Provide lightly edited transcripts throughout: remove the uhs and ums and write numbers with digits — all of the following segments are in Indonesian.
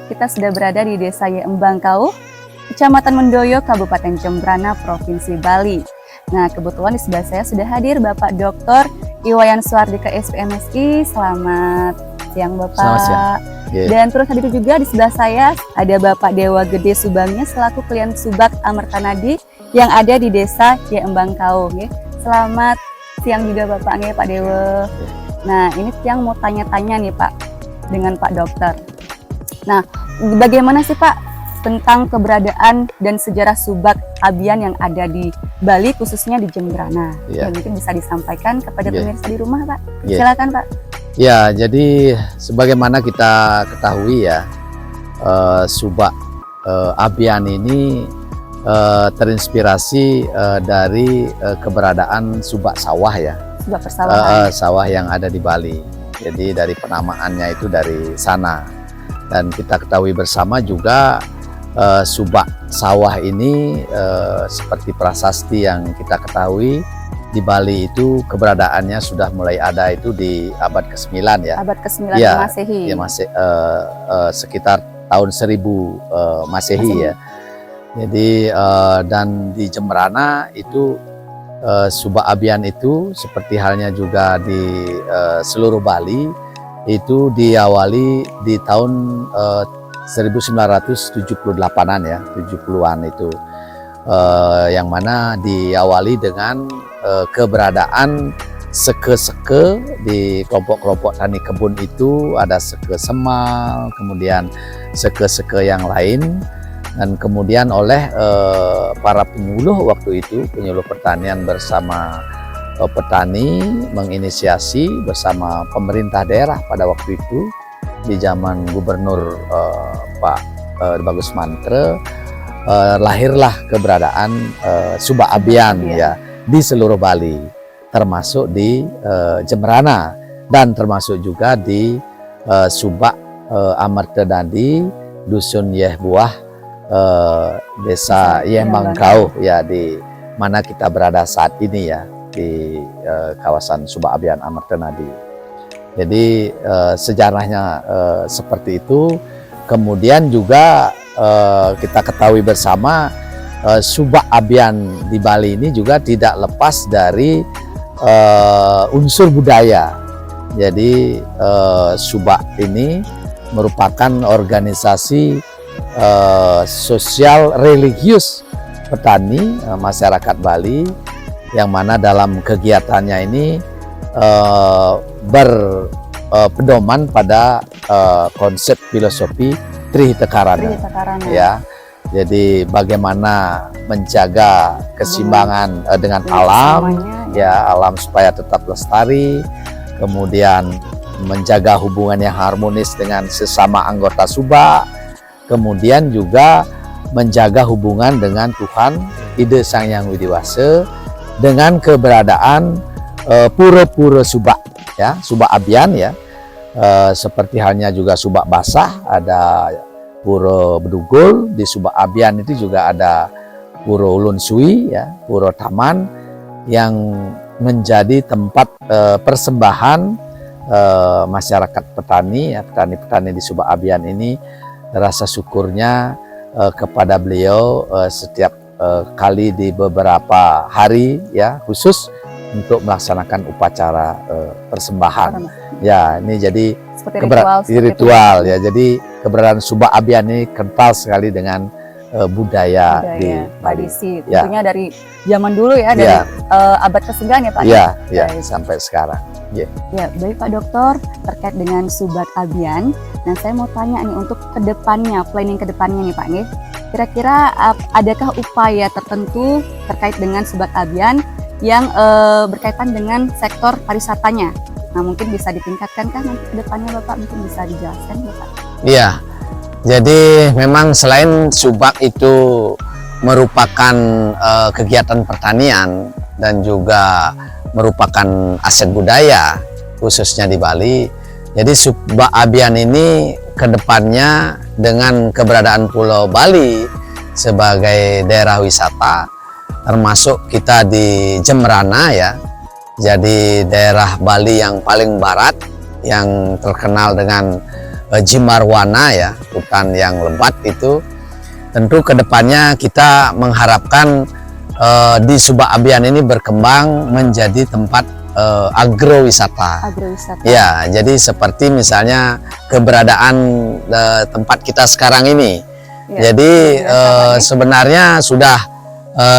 kita sudah berada di Desa Embangkau, Kecamatan Mendoyo, Kabupaten Jembrana, Provinsi Bali. Nah, kebetulan di sebelah saya sudah hadir Bapak Dr. Iwayan Suardika SPMSI. Selamat siang Bapak. Selamat siang. Yeah. Dan terus hadir juga di sebelah saya ada Bapak Dewa Gede Subangnya selaku klien Subak Amertanadi yang ada di Desa Embangkau. Selamat siang juga Bapak Pak Dewa. Nah, ini yang mau tanya-tanya nih Pak dengan Pak Dokter. Nah, bagaimana sih Pak tentang keberadaan dan sejarah Subak Abian yang ada di Bali, khususnya di Jembrana? Ya. Mungkin bisa disampaikan kepada pemirsa di rumah Pak. Silakan Pak. Ya, jadi sebagaimana kita ketahui ya, Subak Abian ini terinspirasi dari keberadaan subak sawah ya. Subak persawahan. Sawah yang ada di Bali. Jadi dari penamaannya itu dari sana. Dan kita ketahui bersama juga subak sawah ini seperti prasasti yang kita ketahui di Bali itu keberadaannya sudah mulai ada itu di abad ke-9 ya. Abad ke-9 ya, Masehi. Ya, sekitar tahun 1000 Masehi ya. Jadi dan di Jembrana itu Subak Abian itu seperti halnya juga di seluruh Bali itu diawali di tahun 1978-an ya, 70-an itu, yang mana diawali dengan keberadaan seke-seke di kelompok-kelompok tani kebun itu. Ada seke semal, kemudian seke-seke yang lain, dan kemudian oleh para penyuluh waktu itu, penyuluh pertanian bersama petani menginisiasi bersama pemerintah daerah pada waktu itu di zaman Gubernur Pak Bagus Mantre, lahirlah keberadaan Subak Abian ya di seluruh Bali, termasuk di Jembrana dan termasuk juga di Subak Amertanadi, Dusun Yehbuah, Desa Embangkau ya, di mana kita berada saat ini ya, di kawasan Subak Abian Amertanadi. Jadi sejarahnya seperti itu. Kemudian juga kita ketahui bersama Subak Abian di Bali ini juga tidak lepas dari unsur budaya. Jadi Subak ini merupakan organisasi sosial religius petani masyarakat Bali, yang mana dalam kegiatannya ini berpedoman pada konsep filosofi Trihita Karana ya. Jadi bagaimana menjaga keseimbangan dengan alam ya, alam supaya tetap lestari, kemudian menjaga hubungan yang harmonis dengan sesama anggota Subak, kemudian juga menjaga hubungan dengan Tuhan Ide Sang Hyang Widiwasa dengan keberadaan pura-pura Subak ya, Subak Abian ya, seperti halnya juga Subak Basah, ada Pura Bedugul. Di Subak Abian itu juga ada Pura Ulun Sui ya, Pura Taman, yang menjadi tempat persembahan masyarakat petani ya, petani-petani di Subak Abian ini, rasa syukurnya kepada beliau setiap kali di beberapa hari ya, khusus untuk melaksanakan upacara persembahan ya. Ini jadi ritual ya. Jadi keberadaan Subak Abian ini kental sekali dengan budaya di Bali. Tentunya dari zaman dulu ya, dari abad ke-9 ya Pak? Ya, sampai sekarang. Ya, baik Pak Dokter, terkait dengan Subak Abian, nah saya mau tanya nih untuk kedepannya, planning kedepannya nih Pak, kira-kira adakah upaya tertentu terkait dengan Subak Abian yang berkaitan dengan sektor pariwisatanya? Nah, mungkin bisa ditingkatkan kan nanti kedepannya Bapak, mungkin bisa dijelaskan Bapak? Iya, jadi memang selain Subak itu merupakan kegiatan pertanian dan juga merupakan aset budaya khususnya di Bali. Jadi Subak Abian ini kedepannya dengan keberadaan Pulau Bali sebagai daerah wisata, termasuk kita di Jembrana ya, jadi daerah Bali yang paling barat yang terkenal dengan Jimarwana ya, hutan yang lebat itu. Tentu kedepannya kita mengharapkan di Subak Abian ini berkembang menjadi tempat agrowisata. Ya, jadi seperti misalnya keberadaan tempat kita sekarang ini. Ya, jadi sebenarnya sudah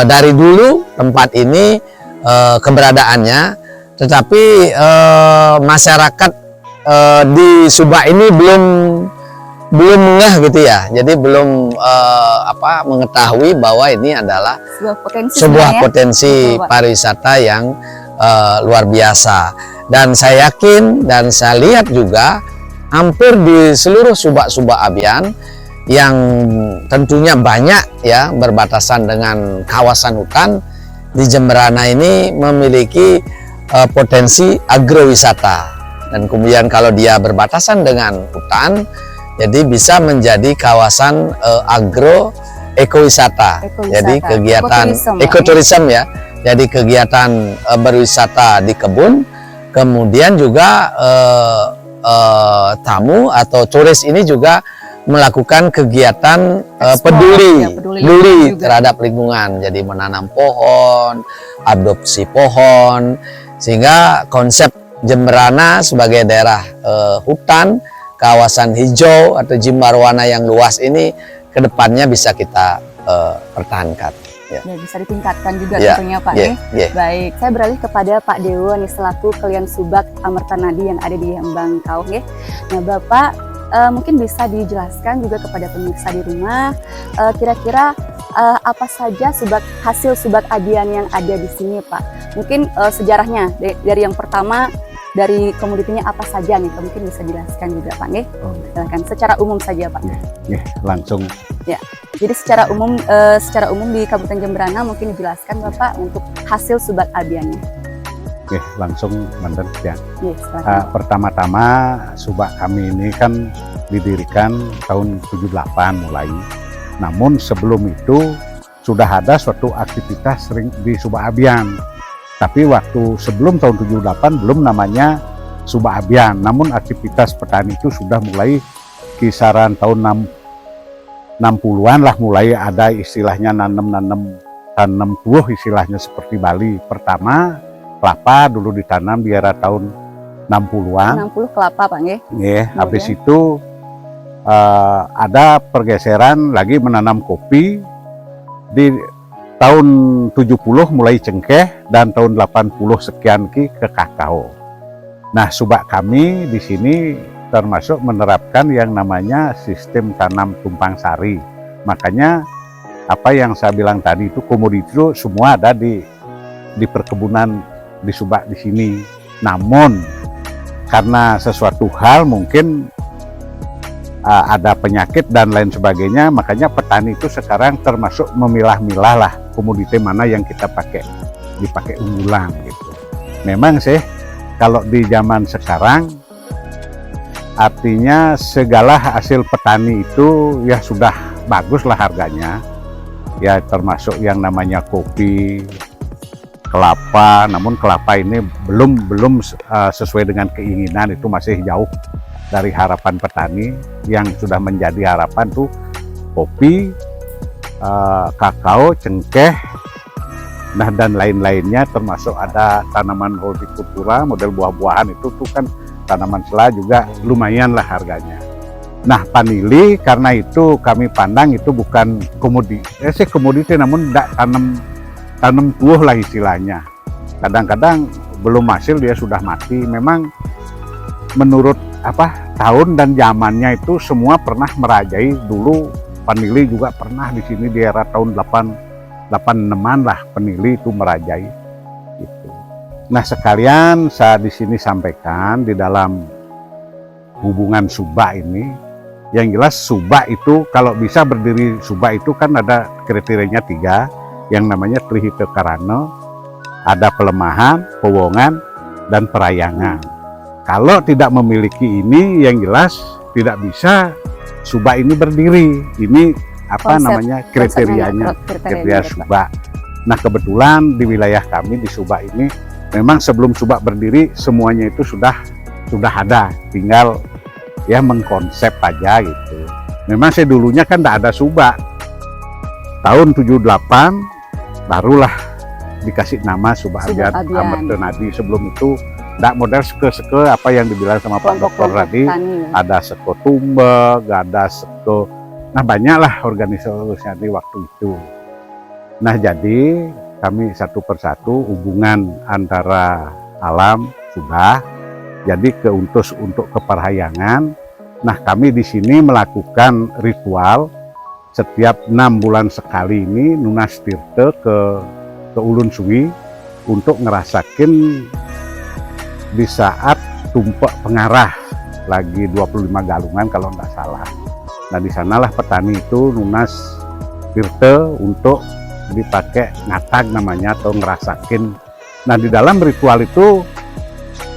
dari dulu tempat ini keberadaannya, tetapi masyarakat di Subak ini belum ngeh gitu ya. Jadi belum mengetahui bahwa ini adalah sebuah potensi pariwisata yang luar biasa. Dan saya yakin dan saya lihat juga hampir di seluruh Subak Abian yang tentunya banyak ya berbatasan dengan kawasan hutan, di Jemberana ini memiliki potensi agrowisata. Dan kemudian kalau dia berbatasan dengan hutan, jadi bisa menjadi kawasan agro ekowisata. Jadi kegiatan ekoturism ya. Jadi kegiatan berwisata di kebun, kemudian juga tamu atau turis ini juga melakukan kegiatan peduli terhadap lingkungan. Jadi menanam pohon, adopsi pohon, sehingga konsep Jemberana sebagai daerah hutan, kawasan hijau atau Jimarwana yang luas ini kedepannya bisa kita pertahankan. Ya, bisa ditingkatkan juga tentunya Pak. Baik, saya beralih kepada Pak Dewo nih selaku Kelian Subak Amertanadi yang ada di Embangkau. Nah Bapak mungkin bisa dijelaskan juga kepada pemirsa di rumah kira-kira apa saja hasil Subak Abian yang ada di sini Pak. Mungkin sejarahnya dari yang pertama, dari komoditinya apa saja nih, mungkin bisa dijelaskan juga Pak. Silakan secara umum saja Pak. Langsung. Ya, jadi secara umum di Kabupaten Jemberana mungkin dijelaskan Bapak untuk hasil Subak Abiannya. Langsung Mandan ya. Pertama-tama Subak kami ini kan didirikan tahun 78 mulai. Namun sebelum itu sudah ada suatu aktivitas sering di Subak Abian. Tapi waktu sebelum tahun 78 belum namanya Subak Abian. Namun aktivitas petani itu sudah mulai kisaran tahun 60-an lah, mulai ada istilahnya tanam buah istilahnya seperti Bali. Pertama kelapa dulu ditanam di era tahun 60-an. 60 kelapa Pak nggih. Habis itu ada pergeseran lagi menanam kopi. Di tahun 70 mulai cengkeh dan tahun 80 sekian ke kakao. Nah, Subak kami di sini termasuk menerapkan yang namanya sistem tanam tumpang sari. Makanya apa yang saya bilang tadi itu komoditi itu semua ada di perkebunan di Subak di sini. Namun karena sesuatu hal mungkin ada penyakit dan lain sebagainya, makanya petani itu sekarang termasuk memilah-milah lah komoditi mana yang kita dipakai unggulan gitu. Memang sih kalau di zaman sekarang artinya segala hasil petani itu ya sudah bagus lah harganya. Ya termasuk yang namanya kopi, kelapa, namun kelapa ini belum sesuai dengan keinginan, itu masih jauh dari harapan petani. Yang sudah menjadi harapan tuh kopi, kakao, cengkeh, nah dan lain-lainnya, termasuk ada tanaman hortikultura, model buah-buahan itu tuh kan tanaman sela juga lumayan lah harganya. Nah panili karena itu kami pandang itu bukan komoditi namun tidak tanam buah lah istilahnya. Kadang-kadang belum hasil dia sudah mati. Memang menurut tahun dan zamannya itu semua pernah merajai. Dulu panili juga pernah di sini di era tahun 86-an lah panili itu merajai gitu. Nah sekalian saya di sini sampaikan di dalam hubungan Subak ini, yang jelas Subak itu kalau bisa berdiri Subak itu kan ada kriterianya 3, yang namanya Trihita Karana, ada pelemahan, pewongan, dan perayangan. Kalau tidak memiliki ini, yang jelas tidak bisa Subak ini berdiri. Ini namanya kriterianya, kriteria Subak. Nah kebetulan di wilayah kami di Subak ini memang sebelum Subak berdiri semuanya itu sudah ada, tinggal ya mengkonsep aja gitu. Memang saya dulunya kan tidak ada subak. Tahun 78 barulah dikasih nama Subak Abian Amertanadi. Sebelum itu tidak model seke-seke apa yang dibilang sama Pak Dokter tadi. Ada seko tumbek, ada seko, nah banyaklah organisasi di waktu itu. Nah jadi kami satu persatu hubungan antara alam sudah jadi untuk keperhayangan. Nah kami di sini melakukan ritual setiap 6 bulan sekali ini Nunas Tirte ke Ulun Suwi untuk ngerasakin di saat tumpak pengarah lagi 25 galungan kalau tidak salah. Nah di sanalah petani itu Nunas Tirte untuk dipakai ngatag namanya atau ngerasakin. Nah di dalam ritual itu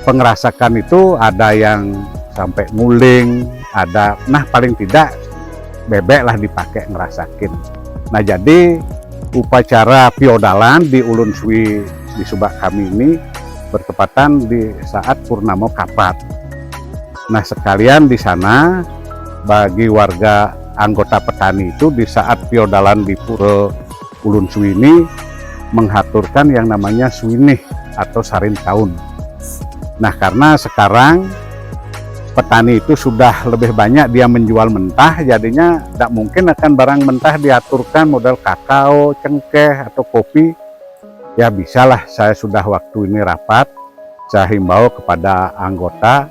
pengerasakan itu ada yang sampai nguling, ada nah paling tidak bebek lah dipakai ngerasakin. Nah jadi upacara piodalan di Ulun Suwi di Subak kami ini bertepatan di saat Purnamo Kapat. Nah sekalian di sana bagi warga anggota petani itu di saat piodalan di Pura Ulun Suwi ini menghaturkan yang namanya suwinih atau sarin tahun. Nah karena sekarang petani itu sudah lebih banyak dia menjual mentah, jadinya tidak mungkin akan barang mentah diaturkan model kakao, cengkeh, atau kopi. Ya bisalah, saya sudah waktu ini rapat, saya himbau kepada anggota,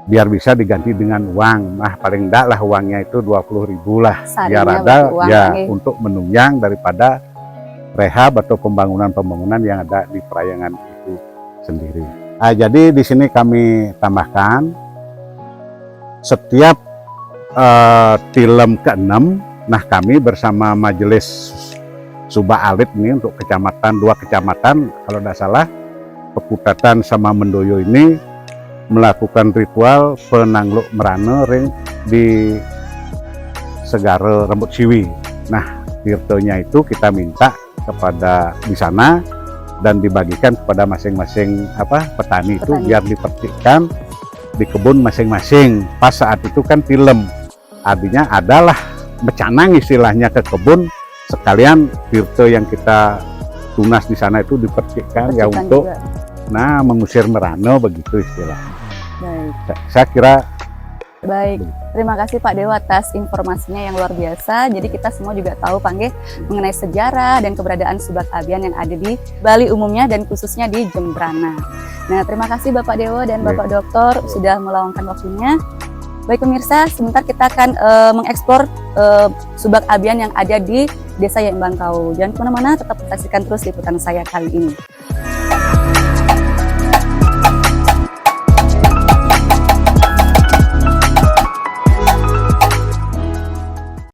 biar bisa diganti dengan uang. Nah paling tidak lah uangnya itu 20.000 lah, biar ada ya untuk menunjang daripada rehab atau pembangunan-pembangunan yang ada di Parayangan itu sendiri. Nah, jadi di sini kami tambahkan, setiap tilem ke-6, nah kami bersama Majelis Subak Alit ini untuk kecamatan, 2 kecamatan kalau tidak salah, Peputatan sama Mendoyo ini melakukan ritual penangluk merane ring di Segara Rambut Siwi. Nah tirtonya itu kita minta kepada di sana dan dibagikan kepada masing-masing petani itu biar dipercikkan di kebun masing-masing. Pas saat itu kan tilem, artinya adalah becanang istilahnya ke kebun, sekalian tirte yang kita tunas di sana itu dipercikkan ya untuk juga mengusir merano begitu istilahnya. Baik. Saya kira baik. Terima kasih Pak Dewa atas informasinya yang luar biasa. Jadi kita semua juga tahu Pak mengenai sejarah dan keberadaan Subak Abian yang ada di Bali umumnya dan khususnya di Jembrana. Nah, terima kasih Bapak Dewa dan Bapak Dokter sudah meluangkan waktunya. Baik pemirsa, sebentar kita akan mengeksplor Subak Abian yang ada di Desa Yembangkau. Jangan kemana-mana, tetap saksikan terus liputan saya kali ini.